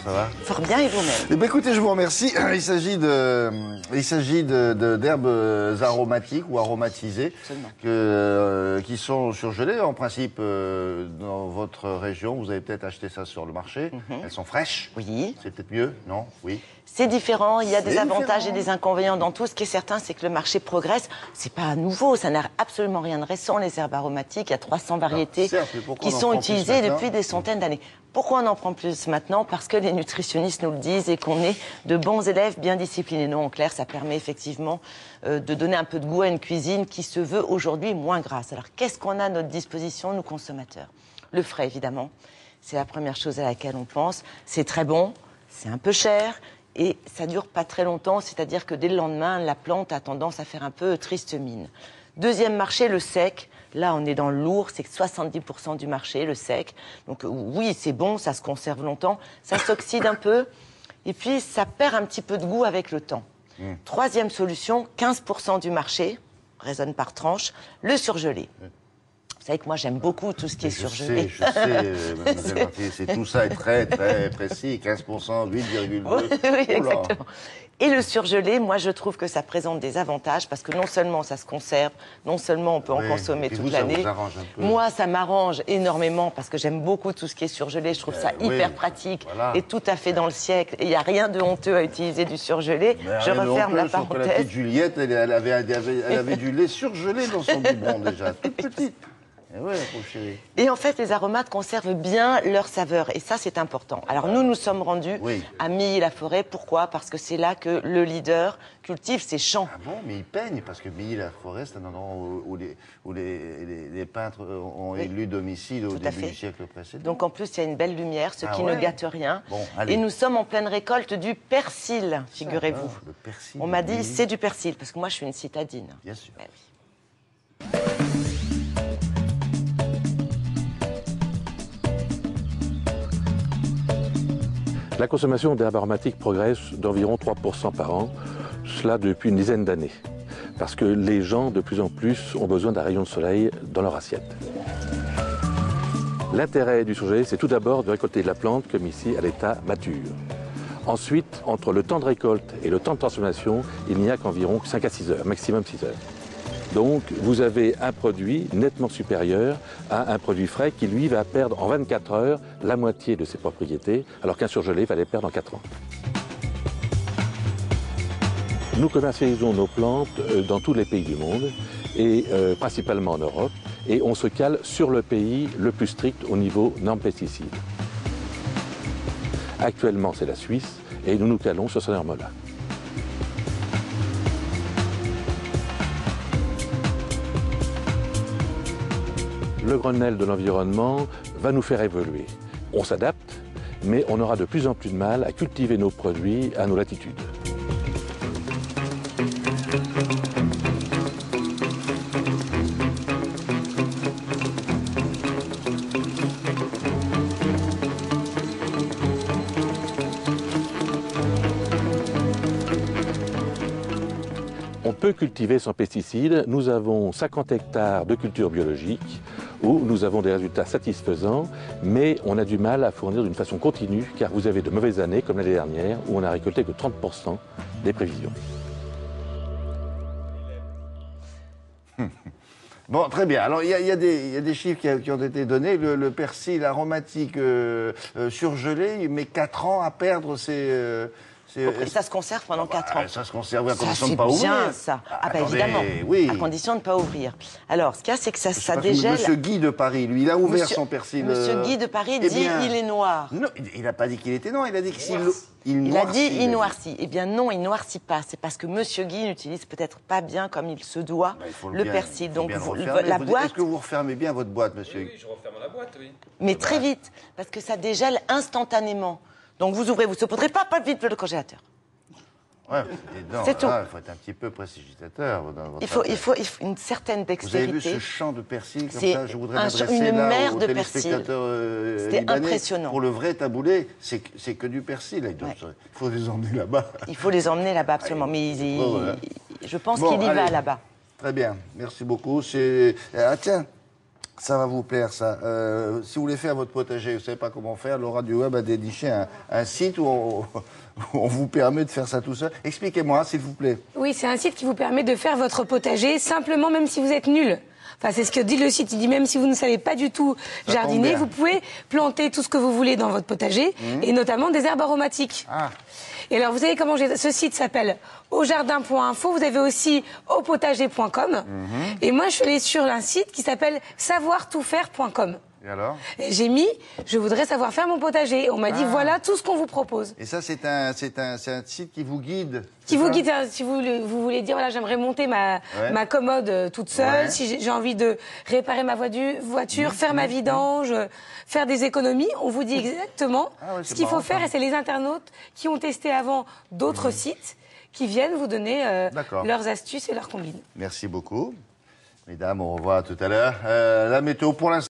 Ça va? Fort bien, et vous-même? Eh bien, écoutez, je vous remercie. Il s'agit d'herbes aromatiques ou aromatisées qui sont surgelées. En principe, dans votre région, vous avez peut-être acheté ça sur le marché. Elles sont fraîches. Oui. C'est peut-être mieux, non? Oui. C'est différent, il y a des avantages et des inconvénients dans tout. Ce qui est certain, c'est que le marché progresse. C'est pas nouveau, ça n'a absolument rien de récent, les herbes aromatiques. Il y a 300 variétés qui sont utilisées depuis des centaines d'années. Pourquoi on en prend plus maintenant? Parce que les nutritionnistes nous le disent et qu'on est de bons élèves bien disciplinés. Non, en clair, ça permet effectivement de donner un peu de goût à une cuisine qui se veut aujourd'hui moins grasse. Alors, qu'est-ce qu'on a à notre disposition, nous consommateurs? Le frais, évidemment. C'est la première chose à laquelle on pense. C'est très bon, c'est un peu cher. Et ça dure pas très longtemps, c'est-à-dire que dès le lendemain, la plante a tendance à faire un peu triste mine. Deuxième marché, le sec. Là, on est dans le lourd, c'est 70% du marché, le sec. Donc oui, c'est bon, ça se conserve longtemps, ça s'oxyde un peu, et puis ça perd un petit peu de goût avec le temps. Troisième solution, 15% du marché, raisonne par tranche, le surgelé. Vous savez que moi, j'aime beaucoup tout ce qui est surgelé. Je sais, mademoiselle Marty, c'est tout ça est très, très précis. 15%, 8,2%. Oui, exactement. Et le surgelé, moi, je trouve que ça présente des avantages parce que non seulement ça se conserve, non seulement on peut en consommer toute l'année. Moi, ça m'arrange énormément parce que j'aime beaucoup tout ce qui est surgelé. Je trouve ça hyper pratique et tout à fait dans le siècle. Et il n'y a rien de honteux à utiliser du surgelé. Je referme la parenthèse. La petite Juliette, elle avait du lait surgelé dans son biberon déjà, toute petite. Et en fait, les aromates conservent bien leur saveur. Et ça, c'est important. Alors, nous sommes rendus à Milly-la-Forêt. Pourquoi? Parce que c'est là que le leader cultive ses champs. Ah bon? Mais il peigne, parce que Milly-la-Forêt, c'est un endroit où les peintres ont élu domicile au début du siècle précédent. Donc, en plus, il y a une belle lumière, ce qui ne gâte rien. Bon, et nous sommes en pleine récolte du persil, figurez-vous. Le persil. On m'a dit, c'est du persil, parce que moi, je suis une citadine. Bien sûr. Ben oui. La consommation d'herbes aromatiques progresse d'environ 3% par an, cela depuis une dizaine d'années, parce que les gens, de plus en plus, ont besoin d'un rayon de soleil dans leur assiette. L'intérêt du surgelé, c'est tout d'abord de récolter la plante, comme ici, à l'état mature. Ensuite, entre le temps de récolte et le temps de transformation, il n'y a qu'environ 5 à 6 heures, maximum 6 heures. Donc, vous avez un produit nettement supérieur à un produit frais qui, lui, va perdre en 24 heures la moitié de ses propriétés, alors qu'un surgelé va les perdre en 4 ans. Nous commercialisons nos plantes dans tous les pays du monde, et principalement en Europe, et on se cale sur le pays le plus strict au niveau normes pesticides. Actuellement, c'est la Suisse, et nous nous calons sur ces normes-là. Le Grenelle de l'environnement va nous faire évoluer. On s'adapte, mais on aura de plus en plus de mal à cultiver nos produits à nos latitudes. On peut cultiver sans pesticides. Nous avons 50 hectares de culture biologique où nous avons des résultats satisfaisants, mais on a du mal à fournir d'une façon continue, car vous avez de mauvaises années, comme l'année dernière, où on n'a récolté que 30% des prévisions. Bon, très bien. Alors, il y a des chiffres qui ont été donnés. Le persil aromatique surgelé, met 4 ans à perdre ses... Et ça se conserve pendant 4 ans. Ça se conserve à condition de ne pas ouvrir. C'est bien, ça. Ah ben évidemment, à condition de ne pas ouvrir. Alors, ce qu'il y a, c'est que ça dégèle... Monsieur Guy de Paris, lui, il a ouvert son persil... Monsieur Guy de Paris dit il est noir. Non, il n'a pas dit qu'il était noir, il a dit qu'il il a dit il noircit. Eh bien non, il noircit pas. C'est parce que Monsieur Guy n'utilise peut-être pas bien comme il se doit le persil. Donc la boîte... Est-ce que vous refermez bien votre boîte, monsieur? Oui, je referme la boîte, oui. Mais très vite, parce que ça dégèle instantanément. Donc vous ouvrez, vous ne saupoudrez pas vite le congélateur. Ouais, c'est tout. Il faut être un petit peu prestidigitateur. Il faut une certaine dextérité. Vous avez vu ce champ de persil comme ça? Je voudrais m'adresser une là mer aux de téléspectateurs C'était impressionnant. Pour le vrai taboulé, c'est que du persil. Là. Il faut les emmener là-bas. Il faut les emmener là-bas, absolument. Mais je pense qu'il y va là-bas. Très bien, merci beaucoup. Ah tiens, ça va vous plaire, ça. Si vous voulez faire votre potager, vous ne savez pas comment faire, Laura du Web a déniché un site où on vous permet de faire ça tout seul. Expliquez-moi, s'il vous plaît. Oui, c'est un site qui vous permet de faire votre potager simplement, même si vous êtes nul. Enfin, c'est ce que dit le site. Il dit même si vous ne savez pas du tout jardiner, vous pouvez planter tout ce que vous voulez dans votre potager, et notamment des herbes aromatiques. Ah. Et alors, vous savez comment ce site s'appelle aujardin.info. Vous avez aussi aupotager.com. Et moi, je suis allée sur un site qui s'appelle savoirtoutfaire.com. Et alors? J'ai mis, je voudrais savoir faire mon potager. Et on m'a dit, voilà tout ce qu'on vous propose. Et ça, c'est un site qui vous guide? Qui vous guide, si vous voulez dire, voilà, j'aimerais monter ma commode toute seule, si j'ai envie de réparer ma voiture, faire ma vidange, faire des économies, on vous dit exactement ce qu'il faut faire. Et c'est les internautes qui ont testé avant d'autres sites qui viennent vous donner leurs astuces et leurs combines. Merci beaucoup. Mesdames, au revoir tout à l'heure. La météo pour l'instant.